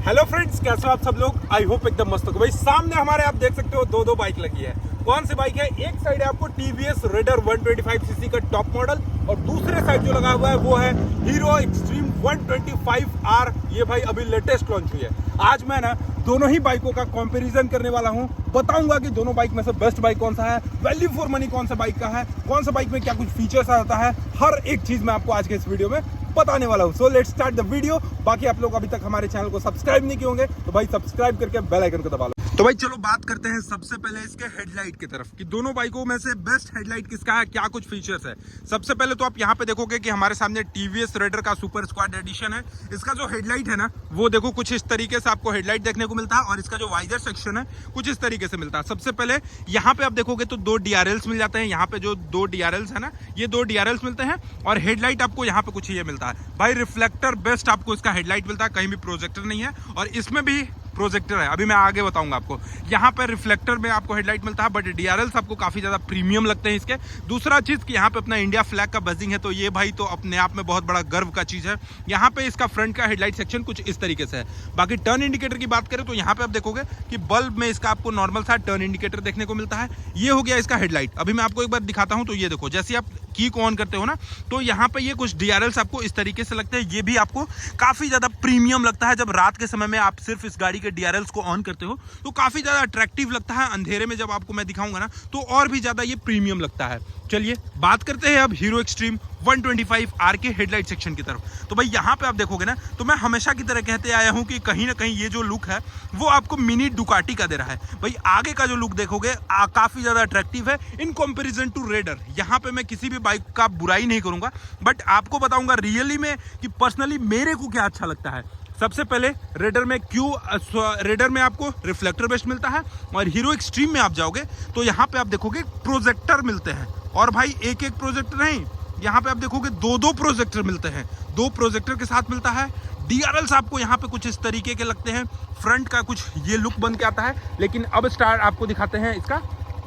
Hello friends, कैसे हो आप सब लोग। आई होप एकदम मस्त हो भाई। सामने हमारे आप देख सकते हो दो बाइक लगी है। कौन सी बाइक है? एक साइड है आपको टीवीएस रेडर 125 सीसी का टॉप मॉडल और दूसरे साइड जो लगा हुआ है वो है हीरो एक्सट्रीम 125R। ये भाई अभी लेटेस्ट लॉन्च हुई है। आज मैं ना दोनों ही बाइकों का कंपैरिजन करने वाला हूं। बताऊंगा कि दोनों बाइक में से बेस्ट बाइक कौन सा है, वैल्यू फॉर मनी कौन सा बाइक का है, कौन सा बाइक में क्या कुछ फीचर्स आता है, हर एक चीज मैं आपको आज के इस वीडियो में बताने वाला हूं। So let's start the video. बाकी आप लोग अभी तक हमारे चैनल को सब्सक्राइब नहीं किए होंगे तो भाई सब्सक्राइब करके बेल आइकन को दबा लो। तो भाई चलो बात करते हैं सबसे पहले इसके हेडलाइट की तरफ कि दोनों बाइकों में से बेस्ट हेडलाइट किसका है, क्या कुछ फीचर्स है। सबसे पहले तो आप यहाँ पे देखोगे कि हमारे सामने टीवीएस रेडर का सुपर स्क्वाड एडिशन है। इसका जो हेडलाइट है ना वो देखो कुछ इस तरीके से आपको हेडलाइट देखने को मिलता है और इसका जो वाइजर सेक्शन है कुछ इस तरीके से मिलता है। सबसे पहले यहाँ पे आप देखोगे तो दो DRLs मिल जाते हैं। यहाँ पे जो दो DRLs है ना, ये दो DRLs मिलते हैं और हेडलाइट आपको यहाँ पे कुछ ये मिलता है भाई। रिफ्लेक्टर बेस्ट आपको इसका हेडलाइट मिलता है, कहीं भी प्रोजेक्टर नहीं है और इसमें भी प्रोजेक्टर है। अभी मैं आगे बताऊंगा आपको। यहाँ पे रिफ्लेक्टर में आपको हेडलाइट मिलता है बट DRLs आपको काफी ज्यादा प्रीमियम लगते हैं इसके। दूसरा चीज कि यहाँ पे अपना इंडिया फ्लैग का बजिंग है, तो ये भाई तो अपने आप में बहुत बड़ा गर्व का चीज है। यहाँ पे इसका फ्रंट का हेडलाइट सेक्शन कुछ इस तरीके से है। बाकी टर्न इंडिकेटर की बात करें तो यहाँ पे आप देखोगे कि बल्ब में इसका आपको नॉर्मल सा टर्न इंडिकेटर देखने को मिलता है। ये हो गया इसका हेडलाइट। अभी मैं आपको एक बार दिखाता हूँ। तो ये देखो, जैसे आप की को ऑन करते हो ना तो यहाँ पे ये कुछ DRLs आपको इस तरीके से लगते हैं। ये भी आपको काफी ज्यादा प्रीमियम लगता है। जब रात के समय में आप सिर्फ इस गाड़ी के DRLs को ऑन करते हो तो काफी ज्यादा अट्रैक्टिव लगता है। अंधेरे में जब आपको मैं दिखाऊंगा ना तो और भी ज्यादा ये प्रीमियम लगता है। चलिए बात करते हैं अब हीरो एक्सट्रीम 125R के हेडलाइट सेक्शन की तरफ। तो भाई यहाँ पे आप देखोगे ना तो मैं हमेशा की तरह कहते आया हूँ कि कहीं ना कहीं ये जो लुक है वो आपको मिनी डुकाटी का दे रहा है। भाई आगे का जो लुक देखोगे काफी ज्यादा अट्रैक्टिव है इन कंपैरिजन टू रेडर। यहाँ पे मैं किसी भी बाइक का बुराई नहीं करूंगा बट आपको बताऊंगा रियली में कि पर्सनली मेरे को क्या अच्छा लगता है। सबसे पहले रेडर में आपको रिफ्लेक्टर बेस्ट मिलता है और हीरो एक्सट्रीम में आप जाओगे तो यहाँ पे आप देखोगे प्रोजेक्टर मिलते हैं। और भाई एक एक प्रोजेक्टर नहीं, यहाँ पे आप देखोगे दो प्रोजेक्टर मिलते हैं। दो प्रोजेक्टर के साथ मिलता है। DRLs आपको यहाँ पे कुछ इस तरीके के लगते हैं। फ्रंट का कुछ ये लुक बन के आता है। लेकिन अब स्टार्ट आपको दिखाते हैं इसका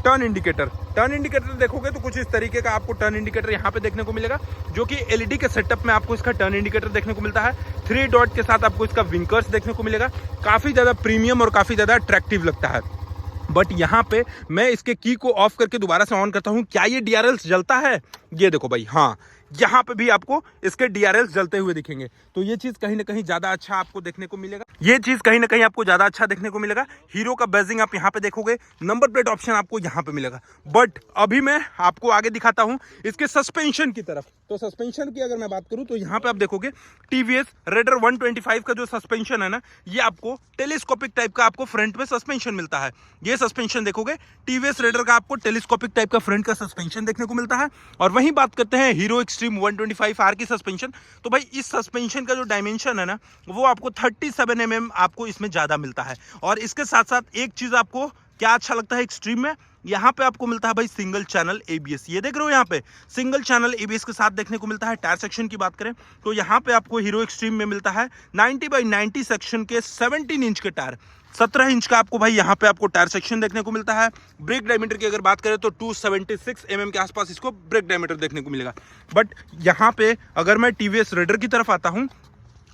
टर्न इंडिकेटर। टर्न इंडिकेटर देखोगे तो कुछ इस तरीके का आपको टर्न इंडिकेटर यहाँ पे देखने को मिलेगा, जो कि LED के सेटअप में आपको इसका टर्न इंडिकेटर देखने को मिलता है। 3 डॉट के साथ आपको इसका विंकर्स देखने को मिलेगा। काफी ज्यादा प्रीमियम और काफी ज्यादा अट्रैक्टिव लगता है। बट यहाँ पे मैं इसके की को ऑफ करके दोबारा से ऑन करता हूँ। क्या ये DRLs जलता है? ये देखो भाई, हाँ यहाँ पे भी आपको इसके DRLs जलते हुए दिखेंगे। तो ये चीज कहीं ना कहीं ज्यादा अच्छा आपको देखने को मिलेगा। ये चीज कहीं ना कहीं आपको ज्यादा अच्छा देखने को मिलेगा। हीरो का बेजिंग आप यहाँ पे देखोगे, नंबर प्लेट ऑप्शन आपको यहाँ पे मिलेगा। बट अभी मैं आपको आगे दिखाता हूँ इसके सस्पेंशन की तरफ। तो सस्पेंशन की अगर मैं बात करूँ तो यहाँ पे आप देखोगे टीवीएस रेडर 125 का जो सस्पेंशन है ना, ये आपको टेलीस्कोपिक टाइप का आपको फ्रंट में सस्पेंशन मिलता है। ये सस्पेंशन देखोगे टीवीएस रेडर का आपको टेलीस्कोपिक टाइप का फ्रंट का सस्पेंशन देखने को मिलता है। और वहीं बात करते हैं हीरो एक्सट्रीम 125R की सस्पेंशन। तो भाई इस सस्पेंशन का जो डायमेंशन है ना वो आपको 37 mm आपको इसमें ज्यादा मिलता है। और इसके साथ साथ एक चीज आपको क्या अच्छा लगता है एक्सट्रीम में, यहाँ पे आपको मिलता है भाई सिंगल चैनल ABS। ये देख रहे हो यहाँ पे सिंगल चैनल ABS के साथ देखने को मिलता है। टायर सेक्शन की बात करें तो यहाँ पे आपको हीरो एक्सट्रीम में मिलता है 90/90 सेक्शन के 17 इंच के टायर। 17 इंच का आपको भाई यहाँ पे आपको टायर सेक्शन देखने को मिलता है। ब्रेक डायमीटर की अगर बात करें तो 276 mm के आसपास इसको ब्रेक डायमीटर देखने को मिलेगा। बट यहाँ पे अगर मैं TVS रेडर की तरफ आता हूँ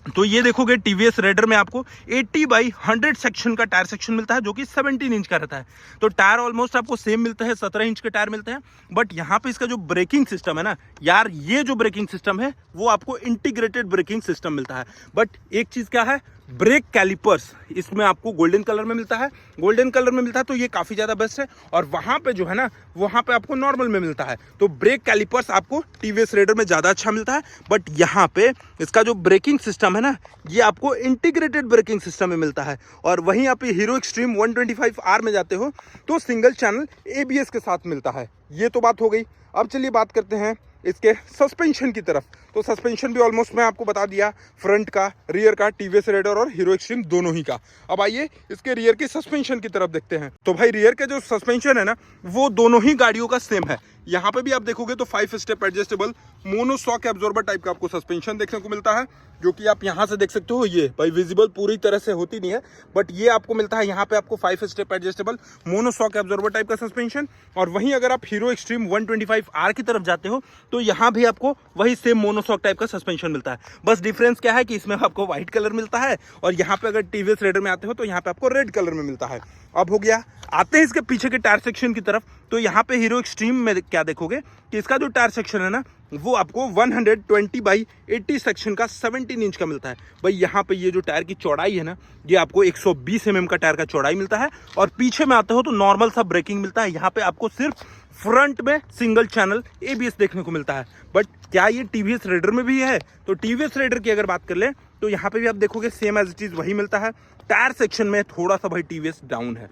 तो ये देखोगे TVS रेडर में आपको 80/100 सेक्शन का टायर सेक्शन मिलता है, जो कि 17 इंच का रहता है। तो टायर ऑलमोस्ट आपको सेम मिलते हैं, 17 इंच के टायर मिलते हैं। बट यहाँ पे इसका जो ब्रेकिंग सिस्टम है ना यार, ये जो ब्रेकिंग सिस्टम है वो आपको इंटीग्रेटेड ब्रेकिंग सिस्टम मिलता है। बट एक चीज क्या है, ब्रेक कैलिपर्स इसमें आपको गोल्डन कलर में मिलता है। गोल्डन कलर में मिलता है तो ये काफी ज्यादा बेस्ट है। और वहां पे जो है ना वहां पे आपको नॉर्मल में मिलता है। तो ब्रेक कैलिपर्स आपको TVS रेडर में ज्यादा अच्छा मिलता है। बट यहाँ पे इसका जो ब्रेकिंग सिस्टम है ना ये आपको इंटीग्रेटेड ब्रेकिंग सिस्टम में मिलता है। और वहीं आप हीरो एक्सट्रीम 125R में जाते हो तो सिंगल चैनल ABS के साथ मिलता है। ये तो बात हो गई। अब चलिए बात करते हैं इसके सस्पेंशन की तरफ। तो सस्पेंशन भी ऑलमोस्ट मैं आपको बता दिया, फ्रंट का, रियर का, TVS रेडर और हीरो एक्सट्रीम दोनों ही का। अब आइए इसके रियर की सस्पेंशन की तरफ देखते हैं। तो भाई रियर के जो सस्पेंशन है ना वो दोनों ही गाड़ियों का सेम है। यहाँ पे भी आप देखोगे तो 5 step adjustable monoshock absorber type का आपको सस्पेंशन देखने को मिलता है, जो कि आप यहाँ से देख सकते हो। ये भाई विजिबल पूरी तरह से होती नहीं है, बट ये आपको मिलता है यहाँ पे आपको 5 step adjustable monoshock absorber type का सस्पेंशन। और वहीं अगर आप हीरो एक्सट्रीम 125R की तरफ जाते हो तो यहाँ भी आपको वही सेम मोनोशॉक टाइप का सस्पेंशन मिलता है। बस डिफरेंस क्या है कि इसमें आपको व्हाइट कलर मिलता है और यहाँ पे अगर टीवीएस रेडर में आते हो तो यहाँ पे आपको रेड कलर में मिलता है। अब हो गया, आते हैं इसके पीछे के टायर सेक्शन की तरफ। तो यहाँ पे हीरो एक्सट्रीम में क्या देखोगे कि इसका जो टायर सेक्शन है ना, वो आपको 120/80 सेक्शन का 17 इंच का मिलता है। भाई यहाँ पे ये जो टायर की चौड़ाई है ना, ये आपको 120 mm का टायर का चौड़ाई मिलता है। और पीछे में आते हो तो नॉर्मल सा ब्रेकिंग मिलता है। यहाँ पे आपको सिर्फ फ्रंट में सिंगल चैनल ABS देखने को मिलता है। बट क्या ये टीवीएस रेडर में भी है? तो टीवीएस रेडर की अगर बात कर ले तो यहाँ पे भी आप देखोगे सेम एज इट इज वही मिलता है। टायर सेक्शन में थोड़ा सा भाई टीवीएस डाउन है।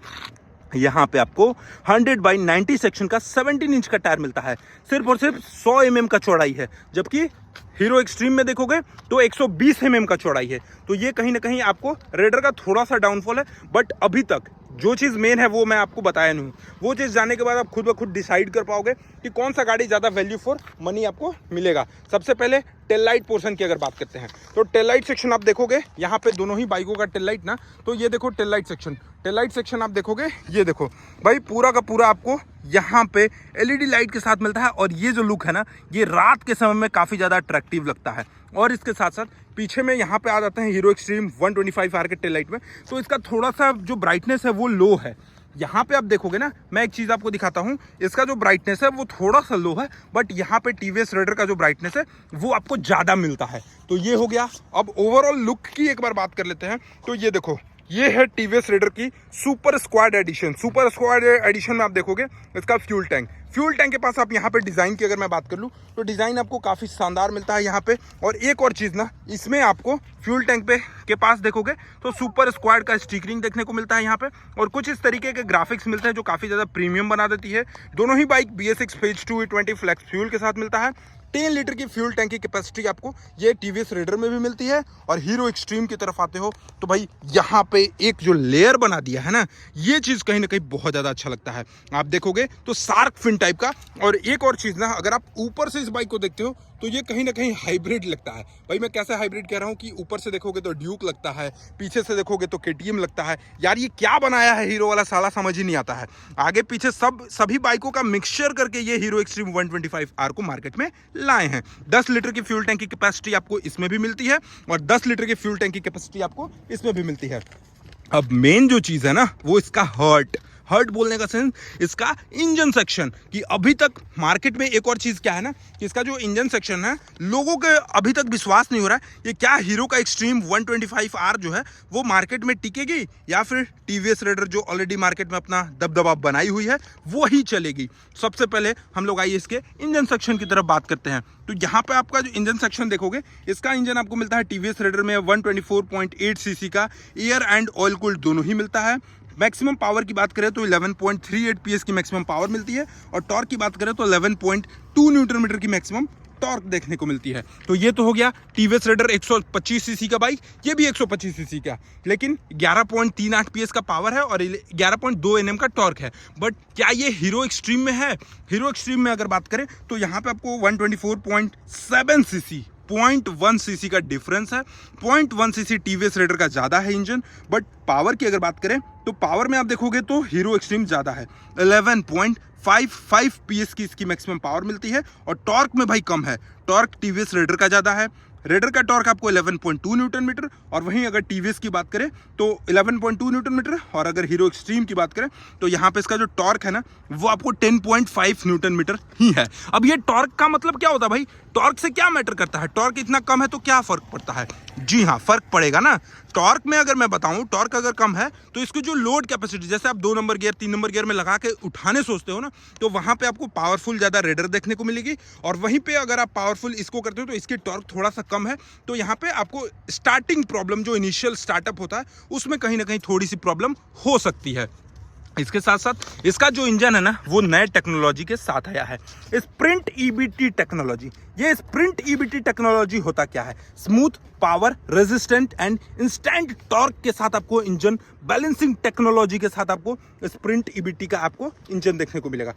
यहाँ पे आपको 100/90 सेक्शन का 17 इंच का टायर मिलता है। सिर्फ और सिर्फ 100 mm का चौड़ाई है, जबकि हीरो एक्सट्रीम में देखोगे तो 120 mm का चौड़ाई है। तो ये कहीं ना कहीं आपको रेडर का थोड़ा सा डाउनफॉल है। बट अभी तक जो चीज़ मेन है वो मैं आपको बताया नहीं। वो चीज़ जानने के बाद आप खुद ब खुद डिसाइड कर पाओगे कि कौन सा गाड़ी ज़्यादा वैल्यू फॉर मनी आपको मिलेगा। सबसे पहले टेल लाइट पोर्शन की अगर बात करते हैं तो टेल लाइट सेक्शन आप देखोगे यहाँ पे दोनों ही बाइकों का टेल लाइट ना, तो ये देखो tail light section. Tail light section आप देखोगे, ये देखो भाई पूरा का पूरा आपको यहाँ पे LED लाइट के साथ मिलता है। और ये जो लुक है ना, ये रात के समय में काफ़ी ज़्यादा अट्रैक्टिव लगता है। और इसके साथ साथ पीछे में यहाँ पे आ जाते हैं हीरो एक्सट्रीम 125R के टेल लाइट में, तो इसका थोड़ा सा जो ब्राइटनेस है वो लो है। यहाँ पे आप देखोगे ना, मैं एक चीज़ आपको दिखाता हूँ, इसका जो ब्राइटनेस है वो थोड़ा सा लो है, बट यहाँ पे टीवीएस रेडर का जो ब्राइटनेस है वो आपको ज़्यादा मिलता है। तो ये हो गया। अब ओवरऑल लुक की एक बार बात कर लेते हैं। तो ये देखो, ये है टीवीएस रेडर की super squad edition. Super squad edition में आप देखोगे इसका फ्यूल टैंक के पास आप यहाँ पे डिज़ाइन की अगर मैं बात कर लूँ तो डिज़ाइन आपको काफ़ी शानदार मिलता है यहाँ पे। और एक और चीज़ ना, इसमें आपको फ्यूल टैंक के पास देखोगे तो सुपर स्क्वाड का स्टिकरिंग देखने को मिलता है यहाँ पे। और कुछ इस तरीके के ग्राफिक्स मिलते हैं जो काफ़ी ज़्यादा प्रीमियम बना देती है। दोनों ही bike BS6 phase 2 E20 flex fuel के साथ मिलता है। 10 लीटर की फ्यूल टैंक की कैपेसिटी आपको ये टीवीएस रेडर में भी मिलती है। और हीरो एक्सट्रीम की तरफ आते हो तो भाई यहाँ पे एक जो लेयर बना दिया है ना, ये चीज़ कहीं ना कहीं बहुत ज़्यादा अच्छा लगता है। आप देखोगे तो शार्क फिन टाइप का। और एक और चीज़ ना, अगर आप ऊपर से इस बाइक को देखते हो तो ये कहीं ना कहीं हाइब्रिड लगता है। भाई मैं कैसे हाइब्रिड कह रहा हूँ कि ऊपर से देखोगे तो ड्यूक लगता है, पीछे से देखोगे तो KTM लगता है। यार ये क्या बनाया है हीरो वाला, साला समझ ही नहीं आता है। आगे पीछे सभी बाइकों का मिक्सचर करके ये हीरो एक्सट्रीम 125R को मार्केट में लाए हैं। 10 लीटर की फ्यूल टैंक की कैपेसिटी आपको इसमें भी मिलती है और 10 लीटर की फ्यूल टैंक की कैपेसिटी आपको इसमें भी मिलती है। अब मेन जो चीज़ है ना, वो इसका हर्ट बोलने का सेंस इसका इंजन सेक्शन। कि अभी तक मार्केट में एक और चीज़ क्या है ना, कि इसका जो इंजन सेक्शन है, लोगों के अभी तक विश्वास नहीं हो रहा है ये क्या हीरो का एक्सट्रीम 125R जो है वो मार्केट में टिकेगी या फिर टीवीएस रेडर जो ऑलरेडी मार्केट में अपना दबदबा बनाई हुई है वो ही चलेगी। सबसे पहले हम लोग आइए इसके इंजन सेक्शन की तरफ बात करते हैं। तो यहाँ पे आपका जो इंजन सेक्शन देखोगे, इसका इंजन आपको मिलता है टीवीएस रेडर में 124.8 cc का एयर एंड ऑयल कूल्ड दोनों ही मिलता है। मैक्सिमम पावर की बात करें तो 11.38 PS की मैक्सिमम पावर मिलती है। और टॉर्क की बात करें तो 11.2 न्यूटन मीटर की मैक्सिमम टॉर्क देखने को मिलती है। तो ये तो हो गया टीवीएस रेडर 125 सीसी का बाइक, ये भी 125 सीसी का, लेकिन 11.38 PS का पावर है और 11.2 Nm का टॉर्क है। बट क्या ये हीरो एक्सट्रीम में है? हीरो एक्सट्रीम में अगर बात करें तो यहाँ पे आपको 124.7 सीसी 0.1 सीसी का डिफरेंस है। 0.1 सीसी टीवीएस रेडर का ज़्यादा है इंजन। बट पावर की अगर बात करें तो पावर में आप देखोगे तो हीरो एक्सट्रीम ज़्यादा है। 11.55 PS की इसकी मैक्सिमम पावर मिलती है। और टॉर्क में भाई कम है, टॉर्क टीवीएस रेडर का ज़्यादा है। रेडर का टॉर्क आपको 11.2 न्यूटन मीटर, और वहीं अगर टीवीएस की बात करें तो 11.2 न्यूटन मीटर। और अगर हीरो एक्सट्रीम की बात करें तो यहाँ पे इसका जो टॉर्क है ना, वो आपको 10.5 न्यूटन मीटर ही है। अब ये टॉर्क का मतलब क्या होता है भाई? टॉर्क से क्या मैटर करता है? टॉर्क इतना कम है तो क्या फर्क पड़ता है? जी हाँ, फर्क पड़ेगा ना। टॉर्क में अगर मैं बताऊं, टॉर्क अगर कम है तो इसकी जो लोड कैपेसिटी, जैसे आप 2 नंबर गियर 3 नंबर गियर में लगा के उठाने सोचते हो ना, तो वहां पे आपको पावरफुल ज़्यादा रेडर देखने को मिलेगी। और वहीं पे अगर आप पावरफुल इसको करते हो तो इसकी टॉर्क थोड़ा सा कम है। तो यहाँ पे आपको स्टार्टिंग प्रॉब्लम, जो इनिशियल स्टार्टअप होता है, उसमें कहीं ना कहीं थोड़ी सी प्रॉब्लम हो सकती है। इसके साथ साथ इसका जो इंजन है ना, वो नए टेक्नोलॉजी के साथ आया है, स्प्रिंट EBT टेक्नोलॉजी। ये स्प्रिंट ईबीटी टेक्नोलॉजी होता क्या है? Smooth, power, resistant and instant torque के साथ आपको इंजन बैलेंसिंग टेक्नोलॉजी के साथ आपको स्प्रिंट ईबीटी का आपको इंजन देखने को मिलेगा।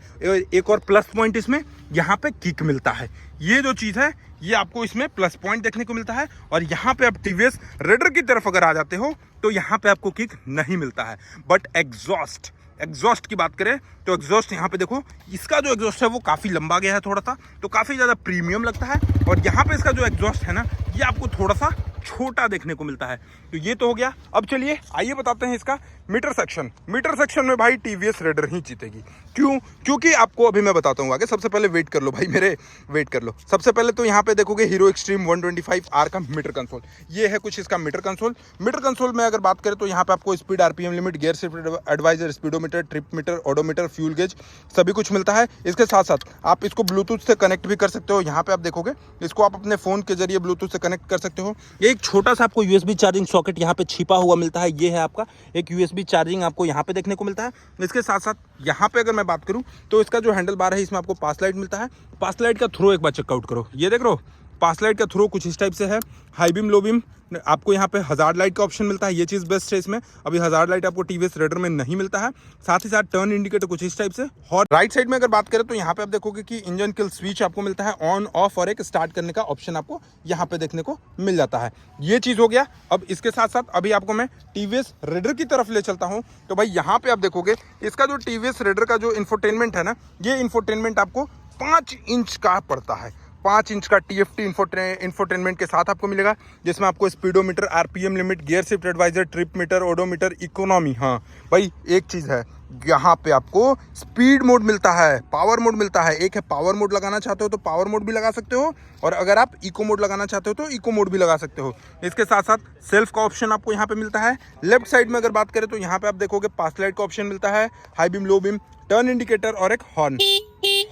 एक और प्लस पॉइंट इसमें यहाँ पे किक मिलता है। ये जो चीज है ये आपको इसमें प्लस पॉइंट देखने को मिलता है। और यहाँ पे आप टीवीएस रेडर की तरफ अगर आ जाते हो तो यहाँ पे आपको किक नहीं मिलता है। बट एग्जॉस्ट की बात करें तो एग्जॉस्ट यहाँ पे देखो, इसका जो एग्जॉस्ट है वो काफी लंबा गया है थोड़ा सा, तो काफी ज्यादा प्रीमियम लगता है। और यहाँ पे इसका जो एग्जॉस्ट है ना ये आपको थोड़ा सा छोटा देखने को मिलता है। तो ये तो हो गया। अब चलिए आइए बताते हैं इसका मीटर सेक्शन में भाई टीवीएस रेडर ही जीतेगी। क्यों? क्योंकि आपको अभी मैं बताता हूँ आगे। सबसे पहले वेट कर लो भाई मेरे, वेट कर लो। सबसे पहले तो यहाँ पे देखोगे हीरो एक्सट्रीम 125R का मीटर कंसोल। ये है कुछ इसका मीटर कंसोल में अगर बात करें तो यहाँ पे आपको speed, RPM limit, gear shift advisor, speedometer, trip meter, odometer, fuel gauge सभी कुछ मिलता है। इसके साथ साथ आप इसको ब्लूटूथ से कनेक्ट भी कर सकते हो। यहाँ पे आप देखोगे इसको आप अपने फोन के जरिए ब्लूटूथ से कनेक्ट कर सकते हो। एक छोटा सा आपको यूएसबी चार्जिंग सॉकेट यहाँ पे छिपा हुआ मिलता है। ये है आपका एक यूएसबी चार्जिंग आपको यहाँ पे देखने को मिलता है। इसके साथ साथ यहाँ पे अगर मैं बात करूँ तो इसका जो हैंडल बार है इसमें आपको पास लाइट मिलता है। पास लाइट का थ्रो एक बार चेकआउट करो, ये देख रहे हो पास लाइट का थ्रो कुछ इस टाइप से है। हाई बीम, लो बीम, आपको यहाँ पे हजार्ड लाइट का ऑप्शन मिलता है। ये चीज़ बेस्ट है इसमें। अभी हजार्ड लाइट आपको टीवीएस रेडर में नहीं मिलता है। साथ ही साथ टर्न इंडिकेटर कुछ इस टाइप से। और राइट साइड में अगर बात करें तो यहाँ पे आप देखोगे कि इंजन किल स्विच आपको मिलता है, ऑन ऑफ और एक स्टार्ट करने का ऑप्शन आपको यहाँ पे देखने को मिल जाता है। ये चीज़ हो गया। अब इसके साथ साथ अभी आपको मैं टीवीएस रेडर की तरफ ले चलता हूँ। तो भाई यहाँ पे आप देखोगे इसका जो टीवीएस रेडर का जो इंफोटेनमेंट है ना, ये इंफोटेनमेंट आपको 5 इंच का पड़ता है। 5 इंच का TFT इंफोटेनमेंट के साथ आपको मिलेगा, जिसमें आपको speedometer, RPM limit, gear shift advisor, trip meter, odometer, economy. हाँ भाई एक चीज़ है, यहाँ पे आपको स्पीड मोड मिलता है, पावर मोड मिलता है। एक है पावर मोड, लगाना चाहते हो तो पावर मोड भी लगा सकते हो, और अगर आप इको मोड लगाना चाहते हो तो इको मोड भी लगा सकते हो। इसके साथ साथ सेल्फ का ऑप्शन आपको यहाँ पे मिलता है। लेफ्ट साइड में अगर बात करें तो यहाँ पे आप देखोगे पास लाइट का ऑप्शन मिलता है, high beam, low beam, turn indicator और एक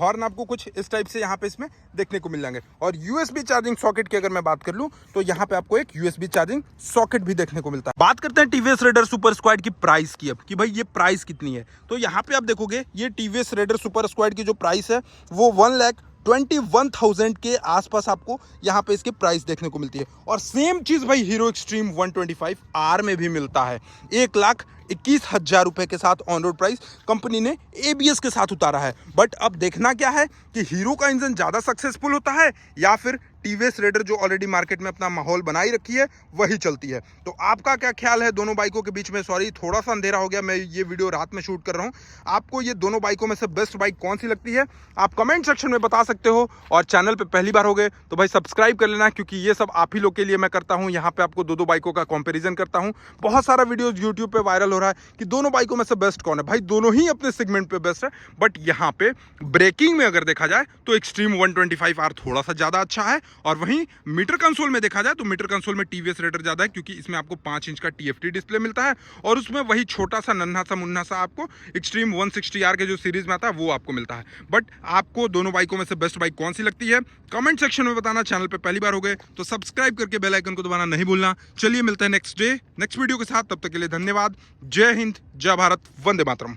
हॉर्न आपको कुछ इस टाइप से यहाँ पे इसमें देखने को मिल जाएंगे। और यूएसबी चार्जिंग सॉकेट की अगर मैं बात कर लूं तो यहाँ पे आपको एक यूएसबी चार्जिंग सॉकेट भी देखने को मिलता है। बात करते हैं टीवीएस रेडर सुपर स्क्वाड की प्राइस की। अब कि भाई ये प्राइस कितनी है, तो यहाँ पे आप देखोगे ये टीवीएस रेडर सुपर स्क्वाड की जो प्राइस है वो 1,21,000 के आसपास आपको यहाँ पे इसकी प्राइस देखने को मिलती है। और सेम चीज भाई हीरो एक्सट्रीम 125R में भी मिलता है। 1,21,000 रुपए के साथ ऑन रोड प्राइस कंपनी ने ABS के साथ उतारा है। बट अब देखना क्या है कि हीरो का इंजन ज्यादा सक्सेसफुल होता है या फिर टीवीएस रेडर जो ऑलरेडी मार्केट में अपना माहौल बनाई रखी है वही चलती है। तो आपका क्या ख्याल है दोनों बाइकों के बीच में? सॉरी थोड़ा सा अंधेरा हो गया, मैं ये वीडियो रात में शूट कर रहा हूँ। आपको ये दोनों बाइकों में से बेस्ट बाइक कौन सी लगती है आप कमेंट सेक्शन में बता सकते हो। और चैनल पे पहली बार हो गए तो भाई सब्सक्राइब कर लेना, क्योंकि ये सब आप ही लोग के लिए मैं करता हूँ। यहाँ पे आपको दो बाइकों का कंपेरिजन करता हूँ। बहुत सारा वीडियो यूट्यूब पे वायरल हो रहा है कि दोनों बाइकों में से बेस्ट कौन है। भाई दोनों ही अपने सेगमेंट पे बेस्ट है, बट यहाँ पे ब्रेकिंग में अगर देखा जाए तो एक्सट्रीम 125R थोड़ा सा ज्यादा अच्छा है। और वहीं मीटर कंसोल में देखा जाए तो मीटर कंसोल में टीवीएस रेडर ज्यादा है, क्योंकि इसमें आपको 5 इंच का TFT डिस्प्ले मिलता है और उसमें वही छोटा सा नन्हा सा मुन्ना सा आपको एक्सट्रीम 160R के जो सीरीज में आता है वो आपको मिलता है। बट आपको दोनों बाइकों में से बेस्ट बाइक कौन सी लगती है कमेंट सेक्शन में बताना। चैनल पे पहली बार हो गए तो सब्सक्राइब करके बेल आइकन को दबाना नहीं भूलना। चलिए मिलते हैं नेक्स्ट वीडियो के साथ, तब तक के लिए धन्यवाद। जय हिंद, जय भारत, वंदे मातरम।